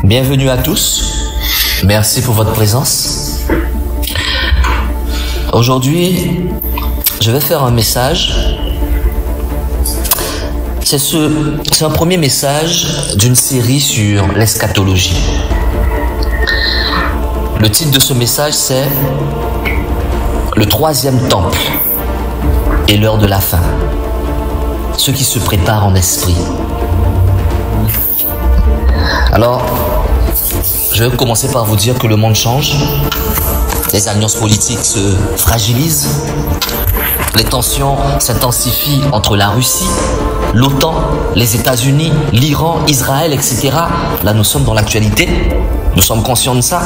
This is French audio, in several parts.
Bienvenue à tous. Merci pour votre présence. Aujourd'hui, je vais faire un message. C'est un premier message d'une série sur l'eschatologie. Le titre de ce message, c'est Le troisième temple et l'heure de la fin. Ceux qui se préparent en esprit. Alors, je vais commencer par vous dire que le monde change. Les alliances politiques se fragilisent. Les tensions s'intensifient entre la Russie, l'OTAN, les États-Unis, l'Iran, Israël, etc. Là, nous sommes dans l'actualité. Nous sommes conscients de ça.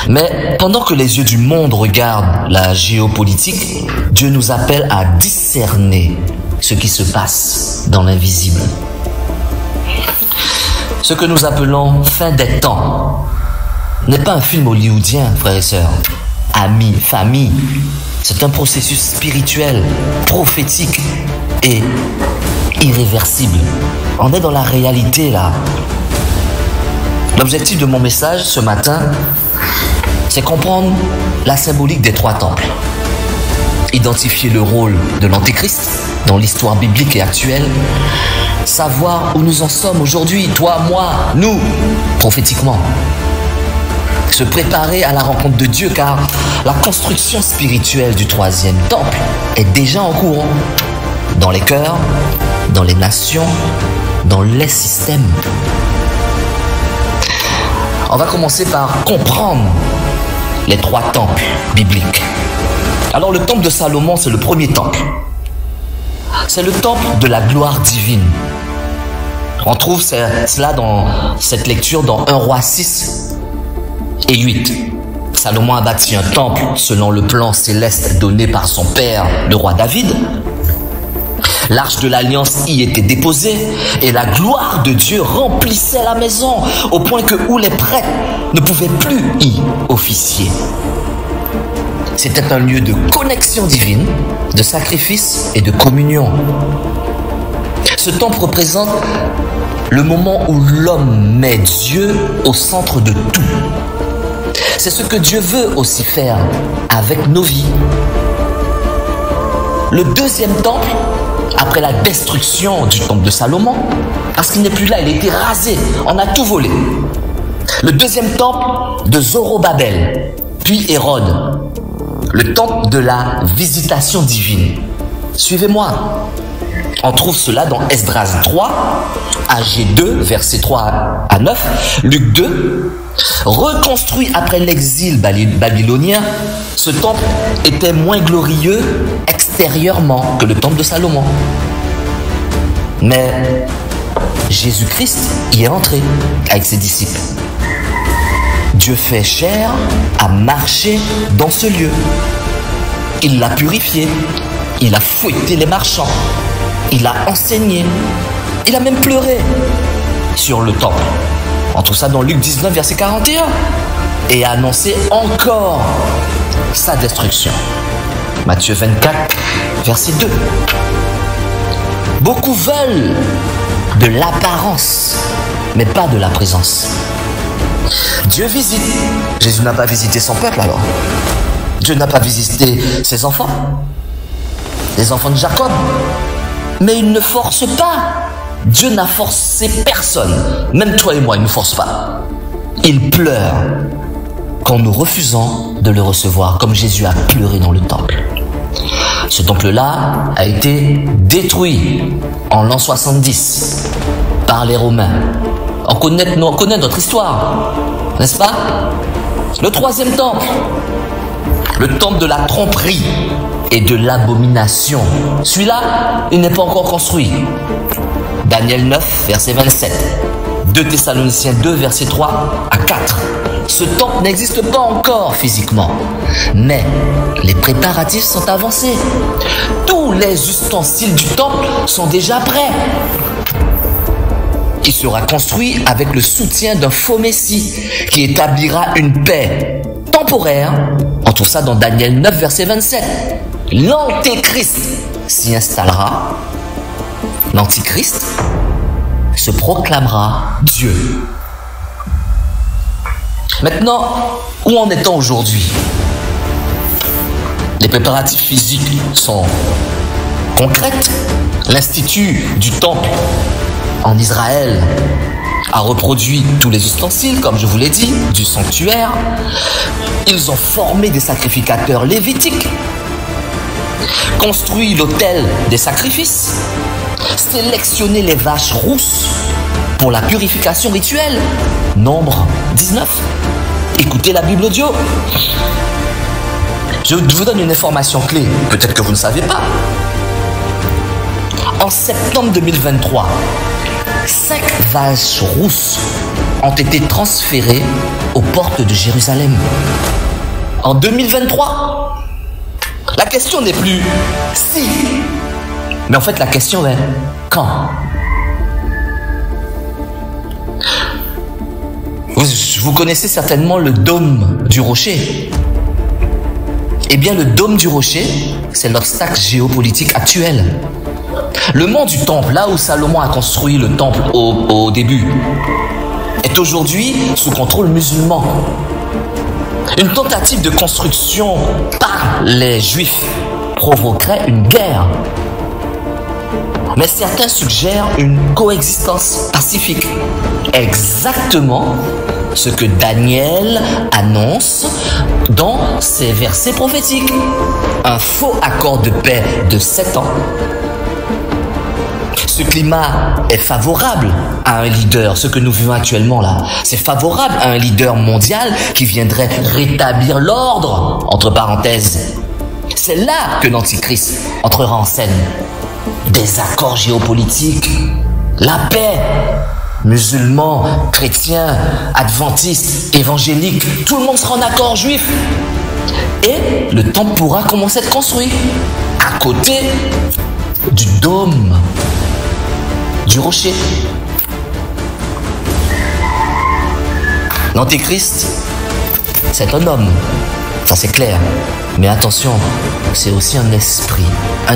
Mais pendant que les yeux du monde regardent la géopolitique, Dieu nous appelle à discerner ce qui se passe dans l'invisible. Ce que nous appelons fin des temps n'est pas un film hollywoodien, frères et sœurs, amis, famille. C'est un processus spirituel, prophétique et irréversible. On est dans la réalité là. L'objectif de mon message ce matin, c'est comprendre la symbolique des trois temples. Identifier le rôle de l'Antéchrist dans l'histoire biblique et actuelle. Savoir où nous en sommes aujourd'hui, toi, moi, nous, prophétiquement. Se préparer à la rencontre de Dieu, car la construction spirituelle du troisième temple est déjà en cours. Dans les cœurs, dans les nations, dans les systèmes. On va commencer par comprendre les trois temples bibliques. Alors le temple de Salomon, c'est le premier temple. C'est le temple de la gloire divine. On trouve cela dans cette lecture dans 1 Roi 6 et 8. Salomon a bâti un temple selon le plan céleste donné par son père, le roi David. L'arche de l'alliance y était déposée et la gloire de Dieu remplissait la maison au point que où les prêtres ne pouvaient plus y officier. C'était un lieu de connexion divine, de sacrifice et de communion. Ce temple représente le moment où l'homme met Dieu au centre de tout. C'est ce que Dieu veut aussi faire avec nos vies. Le deuxième temple, après la destruction du temple de Salomon, parce qu'il n'est plus là, il a été rasé, on a tout volé. Le deuxième temple de Zorobabel, puis Hérode. Le temple de la visitation divine. Suivez-moi. On trouve cela dans Esdras 3, Agé 2, versets 3 à 9, Luc 2. Reconstruit après l'exil babylonien, ce temple était moins glorieux extérieurement que le temple de Salomon. Mais Jésus-Christ y est entré avec ses disciples. Dieu fait chair à marcher dans ce lieu. Il l'a purifié. Il a fouetté les marchands. Il a enseigné. Il a même pleuré sur le temple. On trouve ça dans Luc 19, verset 41. Et a annoncé encore sa destruction. Matthieu 24, verset 2. Beaucoup veulent de l'apparence, mais pas de la présence. Dieu visite. Jésus n'a pas visité son peuple alors. Dieu n'a pas visité ses enfants, les enfants de Jacob. Mais il ne force pas. Dieu n'a forcé personne. Même toi et moi, il ne nous force pas. Il pleure quand nous refusons de le recevoir, comme Jésus a pleuré dans le temple. Ce temple-là a été détruit en l'an 70 par les Romains. On connaît notre histoire, n'est-ce pas? Le troisième temple, le temple de la tromperie et de l'abomination. Celui-là, il n'est pas encore construit. Daniel 9, verset 27. 2 Thessaloniciens 2, verset 3 à 4. Ce temple n'existe pas encore physiquement, mais les préparatifs sont avancés. Tous les ustensiles du temple sont déjà prêts. Il sera construit avec le soutien d'un faux messie qui établira une paix temporaire. On trouve ça dans Daniel 9, verset 27. L'Antéchrist s'y installera. L'Antichrist se proclamera Dieu. Maintenant, où en est-on aujourd'hui? Les préparatifs physiques sont concrets. L'Institut du Temple en Israël a reproduit tous les ustensiles, comme je vous l'ai dit, du sanctuaire. Ils ont formé des sacrificateurs lévitiques, construit l'autel des sacrifices, sélectionné les vaches rousses pour la purification rituelle. Nombre 19. Écoutez la Bible audio. Je vous donne une information clé, peut-être que vous ne savez pas. En septembre 2023, 5 vaches rousses ont été transférées aux portes de Jérusalem. En 2023, la question n'est plus si, mais en fait la question est quand. Vous connaissez certainement le dôme du rocher. Eh bien, le dôme du rocher, c'est l'obstacle géopolitique actuel. Le mont du temple, là où Salomon a construit le temple au début, est aujourd'hui sous contrôle musulman. Une tentative de construction par les Juifs provoquerait une guerre. Mais certains suggèrent une coexistence pacifique. Exactement ce que Daniel annonce dans ses versets prophétiques. Un faux accord de paix de 7 ans. Ce climat est favorable à un leader, ce que nous vivons actuellement là. C'est favorable à un leader mondial qui viendrait rétablir l'ordre, entre parenthèses. C'est là que l'Antichrist entrera en scène. Des accords géopolitiques, la paix, musulmans, chrétiens, adventistes, évangéliques, tout le monde sera en accord, juif. Et le temple pourra commencer à être construit à côté du dôme du rocher. L'Antéchrist, c'est un homme, ça c'est clair. Mais attention, c'est aussi un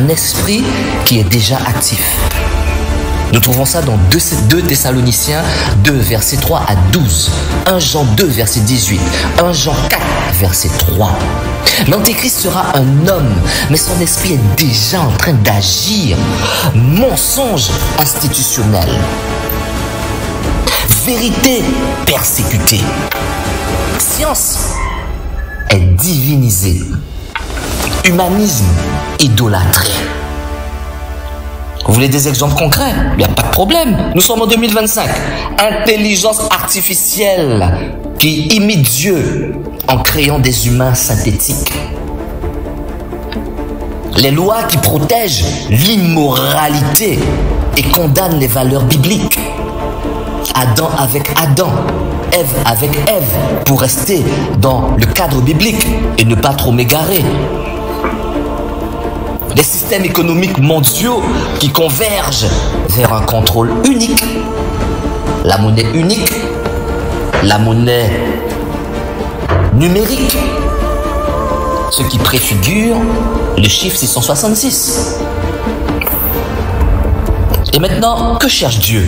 esprit qui est déjà actif. Nous trouvons ça dans 2 Thessaloniciens 2, verset 3 à 12, 1 Jean 2, verset 18, 1 Jean 4, verset 3. L'Antéchrist sera un homme, mais son esprit est déjà en train d'agir. Mensonge institutionnel. Vérité persécutée. Science est divinisée. Humanisme idolâtré. Vous voulez des exemples concrets? Il n'y a pas de problème. Nous sommes en 2025. Intelligence artificielle qui imite Dieu en créant des humains synthétiques. Les lois qui protègent l'immoralité et condamnent les valeurs bibliques. Adam avec Adam, Ève avec Ève, pour rester dans le cadre biblique et ne pas trop m'égarer. Les systèmes économiques mondiaux qui convergent vers un contrôle unique. La monnaie unique, la monnaie numérique, ce qui préfigure le chiffre 666. Et maintenant, que cherche Dieu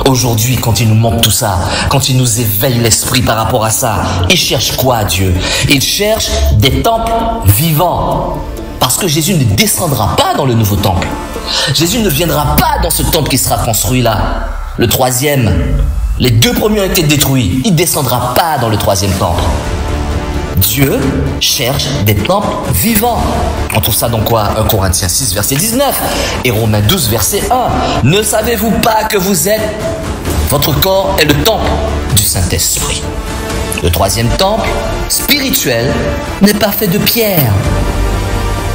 aujourd'hui quand il nous montre tout ça, quand il nous éveille l'esprit par rapport à ça? Il cherche quoi, Dieu? Il cherche des temples vivants. Parce que Jésus ne descendra pas dans le nouveau temple. Jésus ne viendra pas dans ce temple qui sera construit là. Le 3e, les 2 premiers ont été détruits. Il ne descendra pas dans le 3e temple. Dieu cherche des temples vivants. On trouve ça dans quoi? 1 Corinthiens 6, verset 19 et Romains 12, verset 1. Ne savez-vous pas que vous êtes, votre corps est le temple du Saint-Esprit? Le 3e temple, spirituel, n'est pas fait de pierre,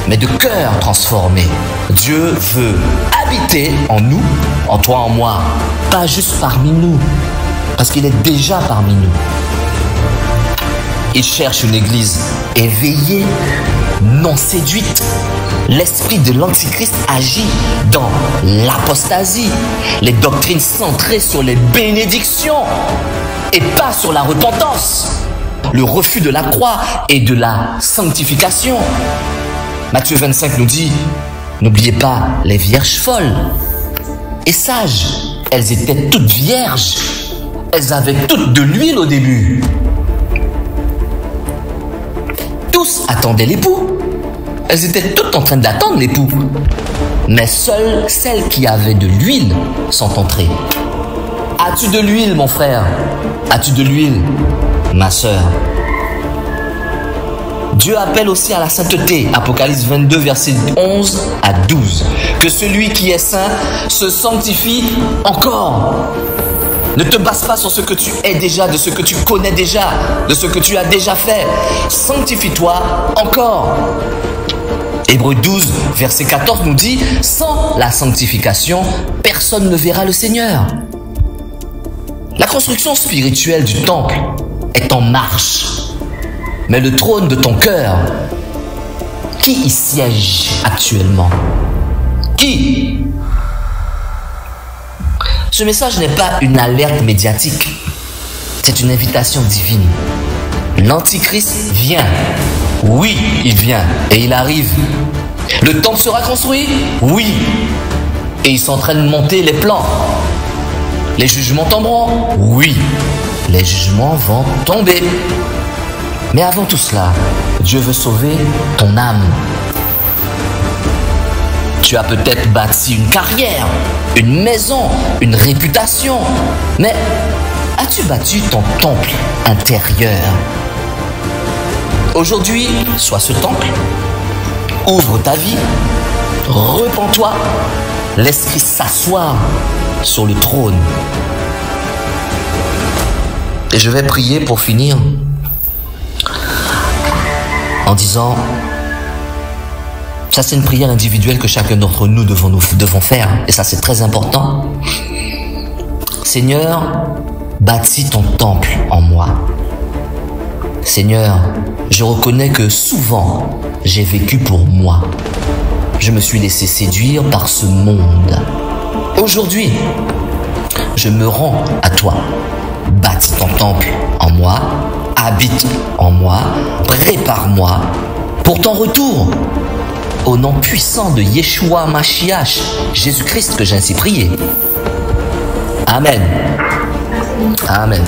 mais de cœur transformé. Dieu veut habiter en nous, en toi, en moi, pas juste parmi nous, parce qu'il est déjà parmi nous. Il cherche une église éveillée, non séduite. L'esprit de l'Antichrist agit dans l'apostasie, les doctrines centrées sur les bénédictions et pas sur la repentance, le refus de la croix et de la sanctification. Matthieu 25 nous dit, n'oubliez pas les vierges folles et sages. Elles étaient toutes vierges. Elles avaient toutes de l'huile au début. tous attendaient l'époux. Elles étaient toutes en train d'attendre l'époux. Mais seules celles qui avaient de l'huile sont entrées. As-tu de l'huile, mon frère? As-tu de l'huile, ma sœur? Dieu appelle aussi à la sainteté, Apocalypse 22, versets 11 à 12. Que celui qui est saint se sanctifie encore. Ne te base pas sur ce que tu es déjà, de ce que tu connais déjà, de ce que tu as déjà fait. Sanctifie-toi encore. Hébreux 12, verset 14 nous dit, sans la sanctification, personne ne verra le Seigneur. La construction spirituelle du temple est en marche. Mais le trône de ton cœur, qui y siège actuellement? Qui? Ce message n'est pas une alerte médiatique. C'est une invitation divine. L'Antichrist vient. Oui, il vient et il arrive. Le temple sera construit? Oui. Et ils sont en train de monter les plans. Les jugements tomberont? Oui. Les jugements vont tomber. Mais avant tout cela, Dieu veut sauver ton âme. Tu as peut-être bâti une carrière, une maison, une réputation. Mais as-tu bâti ton temple intérieur? Aujourd'hui, sois ce temple. Ouvre ta vie. Repens-toi. Laisse Christ s'asseoir sur le trône. Et je vais prier pour finir en disant, ça c'est une prière individuelle que chacun d'entre nous devons faire, et ça c'est très important. Seigneur, bâtis ton temple en moi. Seigneur, je reconnais que souvent j'ai vécu pour moi. Je me suis laissé séduire par ce monde. Aujourd'hui, je me rends à toi. Bâtis ton temple en moi, habite en moi, prépare-moi pour ton retour. Au nom puissant de Yeshua Mashiach, Jésus-Christ, que j'ai ainsi prié. Amen. Amen.